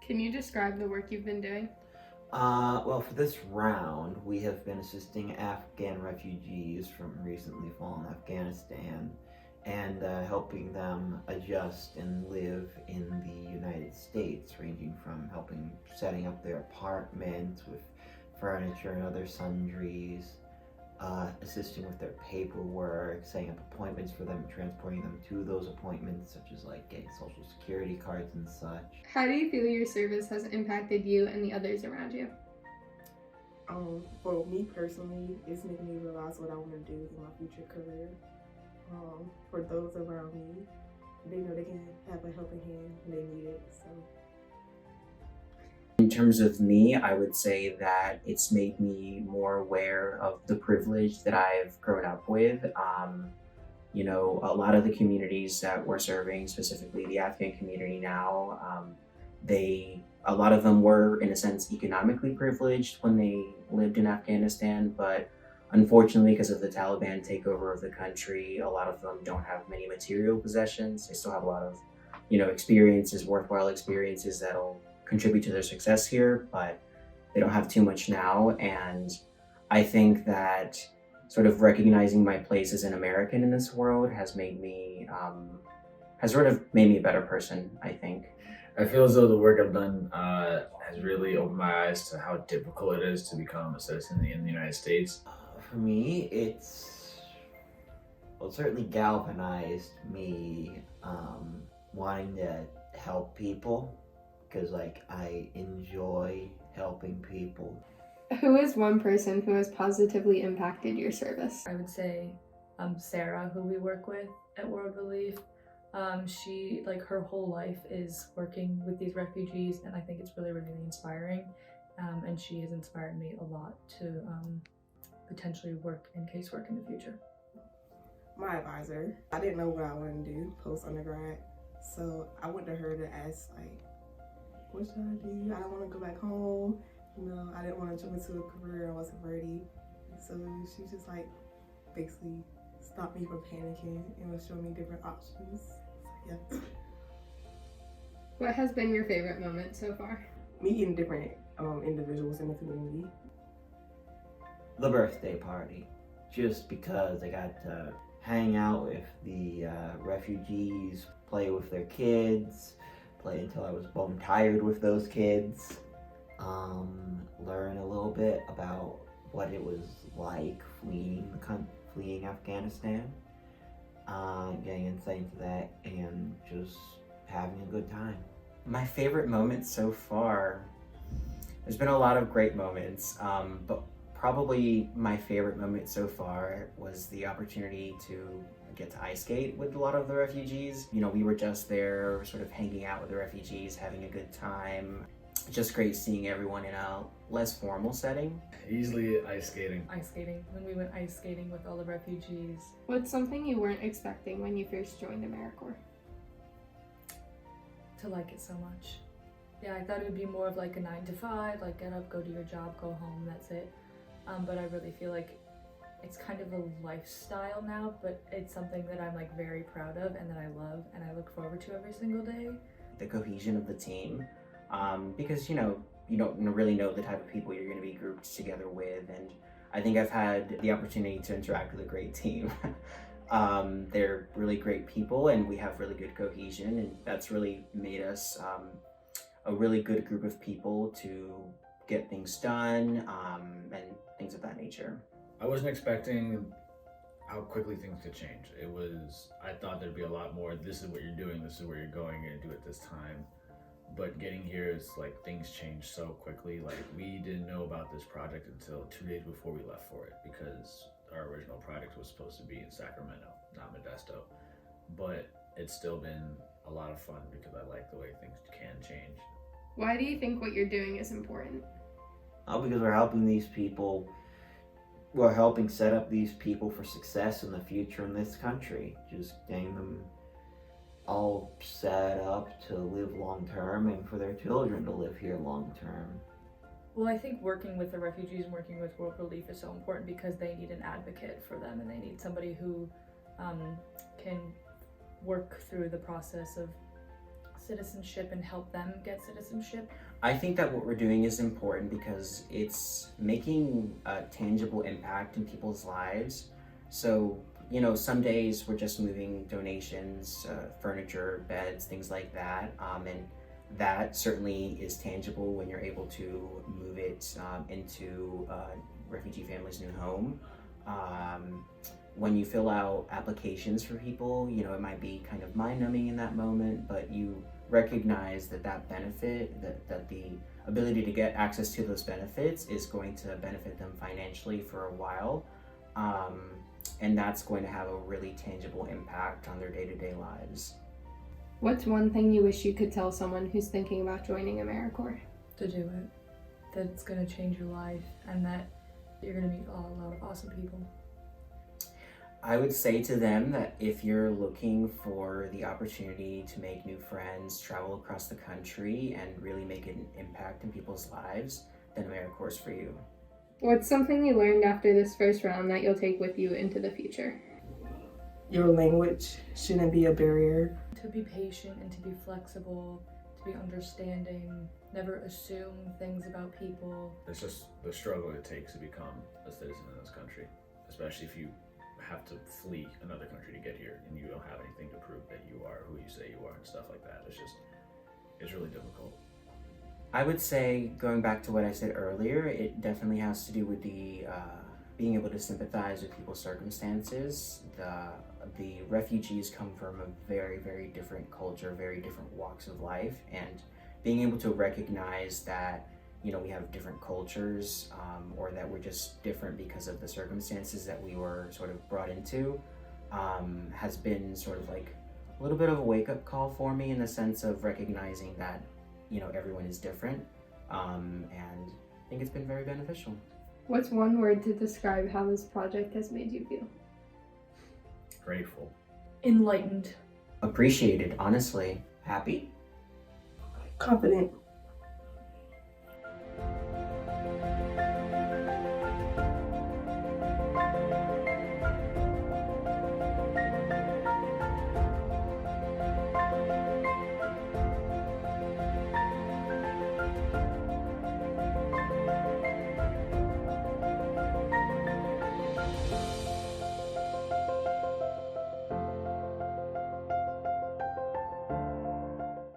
Can you describe the work you've been doing? Well, for this round, we have been assisting Afghan refugees from recently fallen Afghanistan and helping them adjust and live in the United States, ranging from helping setting up their apartments with furniture and other sundries, assisting with their paperwork, setting up appointments for them, transporting them to those appointments, such as like getting social security cards and such. How do you feel your service has impacted you and the others around you? For me personally, it's making me realize what I want to do in my future career. For those around me, they know they can have a helping hand when they need it. So, in terms of me, I would say that it's made me more aware of the privilege that I've grown up with. A lot of the communities that we're serving, specifically the Afghan community now, a lot of them were, in a sense, economically privileged when they lived in Afghanistan, but unfortunately, because of the Taliban takeover of the country, a lot of them don't have many material possessions. They still have a lot of, experiences, worthwhile experiences that'll contribute to their success here, but they don't have too much now. And I think that sort of recognizing my place as an American in this world has made me, has sort of made me a better person, I think. I feel as though the work I've done has really opened my eyes to how difficult it is to become a citizen in the United States. For me, it's certainly galvanized me wanting to help people, because I enjoy helping people. Who is one person who has positively impacted your service? I would say Sarah, who we work with at World Relief. She, her whole life is working with these refugees, and I think it's really, really inspiring. And she has inspired me a lot to potentially work in casework in the future. my advisor, I didn't know what I wanted to do post undergrad, so I went to her to ask what should I do? I don't want to go back home. I didn't want to jump into a career I wasn't ready. So she just basically stopped me from panicking and was showing me different options. So, yeah. What has been your favorite moment so far? Meeting different individuals in the community. The birthday party, just because I got to hang out with the refugees, play with their kids, play until I was bone tired with those kids, learn a little bit about what it was like fleeing Afghanistan, getting insight into that, and just having a good time. My favorite moment so far, there's been a lot of great moments, but probably my favorite moment so far was the opportunity to get to ice skate with a lot of the refugees. We were just there sort of hanging out with the refugees, having a good time. Just great seeing everyone in a less formal setting. Easily ice skating. Ice skating, when we went ice skating with all the refugees. What's something you weren't expecting when you first joined AmeriCorps? To like it so much. Yeah, I thought it would be more of a 9 to 5, get up, go to your job, go home, that's it. But I really feel like it's kind of a lifestyle now, but it's something that I'm very proud of and that I love and I look forward to every single day. The cohesion of the team, because you don't really know the type of people you're going to be grouped together with, and I think I've had the opportunity to interact with a great team. They're really great people and we have really good cohesion, and that's really made us a really good group of people to get things done and things of that nature. I wasn't expecting how quickly things could change. I thought there'd be a lot more, this is what you're doing, this is where you're going, you're gonna do it this time. But getting here is this change so quickly. We didn't know about this project until 2 days before we left for it, because our original project was supposed to be in Sacramento, not Modesto. But it's still been a lot of fun because I like the way things can change. Why do you think what you're doing is important? Because we're helping these people. We're helping set up these people for success in the future in this country. Just getting them all set up to live long term and for their children to live here long term. Well, I think working with the refugees and working with World Relief is so important because they need an advocate for them, and they need somebody who can work through the process of citizenship and help them get citizenship. I think that what we're doing is important because it's making a tangible impact in people's lives. So, you know, some days we're just moving donations, furniture, beds, things like that. And that certainly is tangible when you're able to move it into a refugee family's new home. When you fill out applications for people, you know, it might be kind of mind-numbing in that moment, but you recognize that benefit, that the ability to get access to those benefits is going to benefit them financially for a while. And that's going to have a really tangible impact on their day-to-day lives. What's one thing you wish you could tell someone who's thinking about joining AmeriCorps? To do it. That it's going to change your life and that you're going to meet a lot of awesome people. I would say to them that if you're looking for the opportunity to make new friends, travel across the country, and really make an impact in people's lives, then AmeriCorps is for you. What's something you learned after this first round that you'll take with you into the future? Your language shouldn't be a barrier. To be patient and to be flexible, to be understanding, never assume things about people. It's just the struggle it takes to become a citizen in this country, especially if you have to flee another country to get here and you don't have anything to prove that you are who you say you are and stuff like that. It's really difficult. I would say, going back to what I said earlier, it definitely has to do with the being able to sympathize with people's circumstances. The refugees come from a very, very different culture, very different walks of life, and being able to recognize that, you know, we have different cultures, or that we're just different because of the circumstances that we were sort of brought into, has been sort of like a little bit of a wake-up call for me, in the sense of recognizing that, you know, everyone is different, and I think it's been very beneficial. What's one word to describe how this project has made you feel? Grateful. Enlightened. Appreciated, honestly. Happy? Confident.